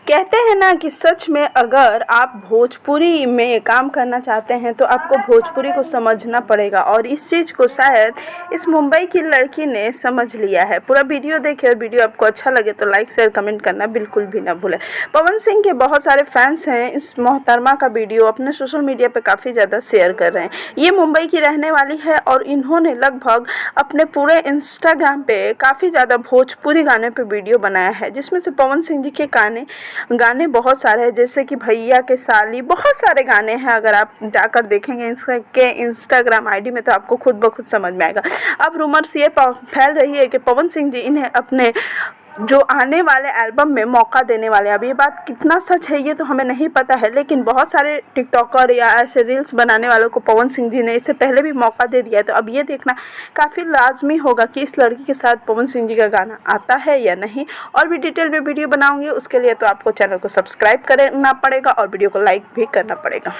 कहते हैं ना कि सच में अगर आप भोजपुरी में काम करना चाहते हैं तो आपको भोजपुरी को समझना पड़ेगा, और इस चीज़ को शायद इस मुंबई की लड़की ने समझ लिया है। पूरा वीडियो देखिए, और वीडियो आपको अच्छा लगे तो लाइक शेयर कमेंट करना बिल्कुल भी ना भूलें। पवन सिंह के बहुत सारे फैंस हैं, इस मोहतरमा का वीडियो अपने सोशल मीडिया पर काफ़ी ज़्यादा शेयर कर रहे हैं। ये मुंबई की रहने वाली है और इन्होंने लगभग अपने पूरे इंस्टाग्राम पे काफ़ी ज़्यादा भोजपुरी गाने पे वीडियो बनाया है, जिसमें से पवन सिंह जी के गाने बहुत सारे हैं, जैसे कि भैया के साली, बहुत सारे गाने हैं। अगर आप जाकर देखेंगे इसके इंस्टाग्राम आईडी में तो आपको खुद ब खुद समझ में आएगा। अब रूमर्स ये फैल रही है कि पवन सिंह जी इन्हें अपने जो आने वाले एल्बम में मौका देने वाले हैं। अब ये बात कितना सच है ये तो हमें नहीं पता है, लेकिन बहुत सारे टिकटॉकर या ऐसे रील्स बनाने वालों को पवन सिंह जी ने इससे पहले भी मौका दे दिया है। तो अब ये देखना काफ़ी लाजमी होगा कि इस लड़की के साथ पवन सिंह जी का गाना आता है या नहीं। और भी डिटेल में वीडियो बनाऊंगी, उसके लिए तो आपको चैनल को सब्सक्राइब करना पड़ेगा और वीडियो को लाइक भी करना पड़ेगा।